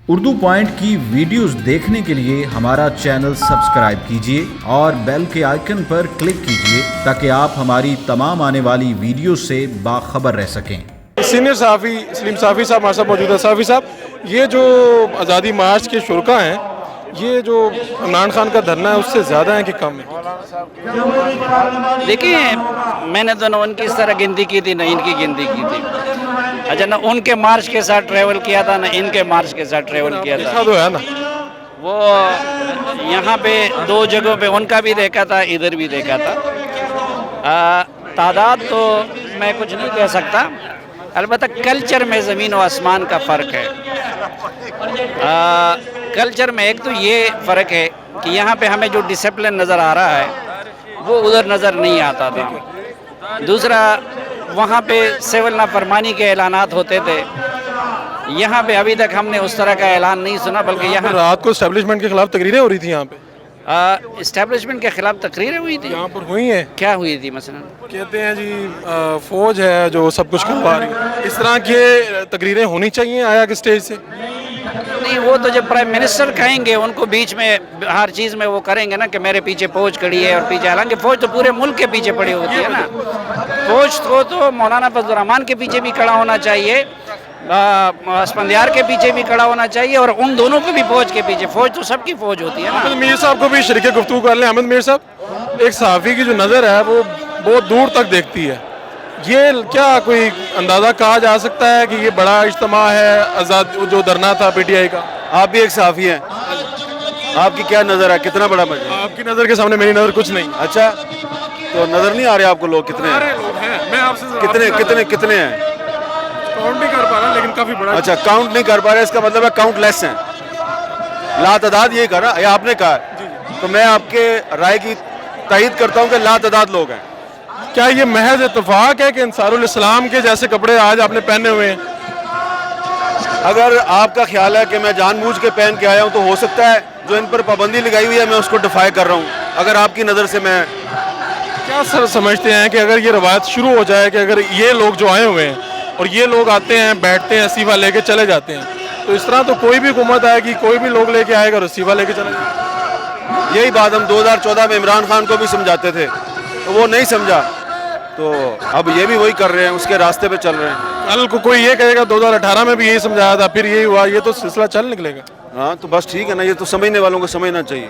Urdu point کی videos دیکھنے کے لیے ہمارا چینل سبسکرائب کیجیے اور بیل کے آئیکن پر کلک کیجیے تاکہ آپ ہماری تمام آنے والی ویڈیوز سے باخبر رہ سکیں۔ سینئر صحافی سلیم صافی صاحب ہمارے ساتھ موجود ہے۔ صافی صاحب، یہ جو آزادی مارچ کے شرکا ہیں، یہ جو عمران خان کا دھرنا ہے اس سے زیادہ ہیں کہ کم ہے؟ دیکھیں، میں نے تو نہ ان کی اس طرح گنتی کی تھی نہ ان کی گنتی کی تھی۔ اچھا، نہ ان کے مارچ کے ساتھ ٹریول کیا تھا نہ ان کے مارچ کے ساتھ ٹریول کیا تھا۔ تو ہے نا، وہ یہاں پہ دو جگہوں پہ ان کا بھی دیکھا تھا، ادھر بھی دیکھا تھا۔ تعداد تو میں کچھ نہیں کہہ سکتا، البتہ کلچر میں زمین و آسمان کا فرق ہے۔ کلچر میں ایک تو یہ فرق ہے کہ یہاں پہ ہمیں جو ڈسپلن نظر آ رہا ہے وہ ادھر نظر نہیں آتا تھا۔ دوسرا، وہاں پہ سول نافرمانی کے اعلانات ہوتے تھے، یہاں پہ ابھی تک ہم نے اس طرح کا اعلان نہیں سنا، بلکہ یہاں رات کو اسٹیبلشمنٹ کے خلاف تقریریں ہو رہی تھی۔ یہاں پہ اسٹیبلشمنٹ کے خلاف تقریریں ہوئی تھی۔ یہاں پر ہوئی ہیں، کیا ہوئی تھی مثلا؟ کہتے ہیں جی فوج ہے جو سب کچھ کروا رہی ہے، اس طرح کی تقریریں ہونی چاہیے آیا کہ اسٹیج سے؟ نہیں، وہ تو جب پرائم منسٹر کہیں گے، ان کو بیچ میں ہر چیز میں وہ کریں گے نا کہ میرے پیچھے فوج کھڑی ہے اور پیچھے، حالانکہ فوج تو پورے ملک کے پیچھے پڑی ہوتی ہے نا۔ فوج کو تو مولانا فضل الرحمان کے پیچھے بھی کھڑا ہونا چاہیے، اسفندیار کے پیچھے بھی کھڑا ہونا چاہیے، اور ان دونوں کو بھی فوج کے پیچھے۔ فوج تو سب کی فوج ہوتی ہے نا۔ احمد میر صاحب کو بھی شریک گفتگو کر لیں۔ احمد میر صاحب، ایک صحافی کی جو نظر ہے وہ بہت دور تک دیکھتی ہے، یہ کیا کوئی اندازہ کہا جا سکتا ہے کہ یہ بڑا اجتماع ہے آزاد جو دھرنا تھا پی ٹی آئی کا؟ آپ بھی ایک صحافی ہیں، آپ کی کیا نظر ہے، کتنا بڑا مجمع؟ آپ کی نظر کے سامنے میری نظر کچھ نہیں۔ اچھا، تو نظر نہیں آ رہے آپ کو لوگ کتنے ہیں؟ میں آپ سے کتنے ہیں؟ کاؤنٹ نہیں کر پا رہا لیکن کافی بڑا۔ اچھا، کاؤنٹ نہیں کر پا رہے، اس کا مطلب ہے کاؤنٹ لیس ہیں، لا تعداد یہ کہا یا آپ نے کہا؟ تو میں آپ کے رائے کی تائید کرتا ہوں کہ لا تعداد لوگ ہیں۔ کیا یہ محض اتفاق ہے کہ انصار الاسلام کے جیسے کپڑے آج آپ نے پہنے ہوئے ہیں؟ اگر آپ کا خیال ہے کہ میں جان بوجھ کے پہن کے آیا ہوں تو ہو سکتا ہے جو ان پر پابندی لگائی ہوئی ہے میں اس کو ڈیفائی کر رہا ہوں۔ اگر آپ کی نظر سے میں کیا سر سمجھتے ہیں کہ اگر یہ روایت شروع ہو جائے کہ اگر یہ لوگ جو آئے ہوئے ہیں اور یہ لوگ آتے ہیں، بیٹھتے ہیں، استعفیٰ لے کے چلے جاتے ہیں، تو اس طرح تو کوئی بھی حکومت آئے گی، کوئی بھی لوگ لے کے آئے گا اور استعفیٰ لے کے چلے جائے گا؟ یہی بات ہم 2014 میں عمران خان کو بھی سمجھاتے تھے تو وہ نہیں سمجھا، تو اب یہ بھی وہی کر رہے ہیں، اس کے راستے پہ چل رہے ہیں۔ کل کو کوئی یہ کہے گا 2018 میں بھی یہی سمجھایا تھا، پھر یہی ہوا، یہ تو سلسلہ چل نکلے گا۔ ہاں تو بس ٹھیک ہے نا، یہ تو سمجھنے والوں کو سمجھنا چاہیے۔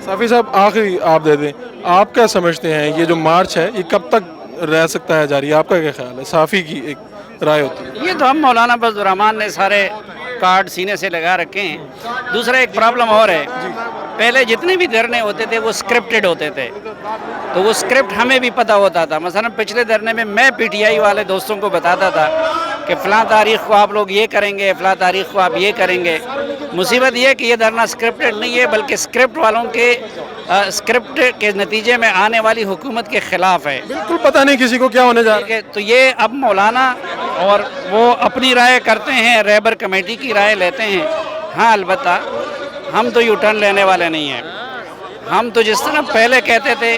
صافی صاحب، آخری آپ دے دیں، آپ کیا سمجھتے ہیں یہ جو مارچ ہے یہ کب تک رہ سکتا ہے جاری؟ آپ کا کیا خیال ہے؟ صحافی کی ایک رائے ہوتی ہے۔ یہ تو ہم مولانا فضل الرحمان نے سارے کارڈ سینے سے لگا رکھے ہیں۔ دوسرا ایک پرابلم اور ہے، پہلے جتنے بھی دھرنے ہوتے تھے وہ سکرپٹڈ ہوتے تھے، تو وہ سکرپٹ ہمیں بھی پتہ ہوتا تھا۔ مثلا پچھلے دھرنے میں میں پی ٹی آئی والے دوستوں کو بتاتا تھا کہ فلاں تاریخ کو آپ لوگ یہ کریں گے، فلاں تاریخ کو آپ یہ کریں گے۔ مصیبت یہ کہ یہ دھرنا سکرپٹڈ نہیں ہے، بلکہ سکرپٹ والوں کے سکرپٹ کے نتیجے میں آنے والی حکومت کے خلاف ہے۔ بالکل پتہ نہیں کسی کو کیا ہونے جا رہا ہے۔ تو یہ اب مولانا اور وہ اپنی رائے کرتے ہیں، رہبر کمیٹی کی رائے لیتے ہیں۔ ہاں، البتہ ہم تو یو ٹرن لینے والے نہیں ہیں۔ ہم تو جس طرح پہلے کہتے تھے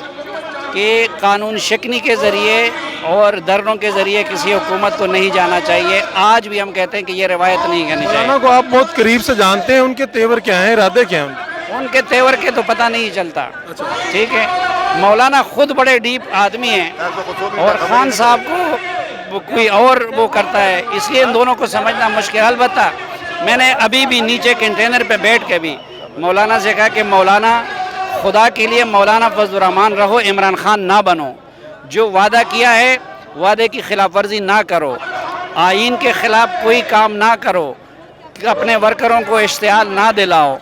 کہ قانون شکنی کے ذریعے اور دھرنوں کے ذریعے کسی حکومت کو نہیں جانا چاہیے، آج بھی ہم کہتے ہیں کہ یہ روایت نہیں کرنی چاہیے۔ مولانا کو آپ بہت قریب سے جانتے ہیں، ان کے تیور کیا ہیں، ارادے کیا ہیں؟ ان کے تیور کے تو پتہ نہیں چلتا، ٹھیک ہے۔ مولانا خود بڑے ڈیپ آدمی ہیں اور خان صاحب کو کوئی اور وہ کرتا ہے، اس لیے ان دونوں کو سمجھنا مشکل۔ البتہ میں نے ابھی بھی نیچے کنٹینر پہ بیٹھ کے بھی مولانا سے کہا کہ مولانا، خدا کے لیے مولانا فضل الرحمان رہو، عمران خان نہ بنو۔ جو وعدہ کیا ہے وعدے کی خلاف ورزی نہ کرو، آئین کے خلاف کوئی کام نہ کرو، اپنے ورکروں کو اشتعال نہ دلاؤ،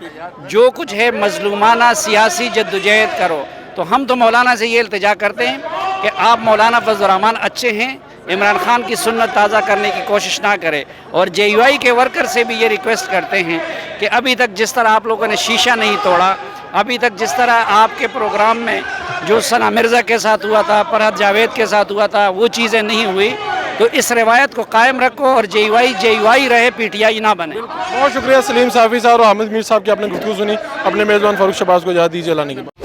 جو کچھ ہے مظلومانہ سیاسی جدوجہد کرو۔ تو ہم تو مولانا سے یہ التجا کرتے ہیں کہ آپ مولانا فضل الرحمان اچھے ہیں، عمران خان کی سنت تازہ کرنے کی کوشش نہ کرے، اور جے یو آئی کے ورکر سے بھی یہ ریکویسٹ کرتے ہیں کہ ابھی تک جس طرح آپ لوگوں نے شیشہ نہیں توڑا، ابھی تک جس طرح آپ کے پروگرام میں جو ثنا مرزا کے ساتھ ہوا تھا، فرحت جاوید کے ساتھ ہوا تھا، وہ چیزیں نہیں ہوئی، تو اس روایت کو قائم رکھو اور جے یو آئی رہے، پی ٹی آئی نہ بنے۔ بہت شکریہ سلیم صافی صاحب اور احمد میر صاحب کی آپ نے گفتگو سنی۔ اپنے میزبان فاروق شہباز کو اجازت دیجیے لانے کے بعد۔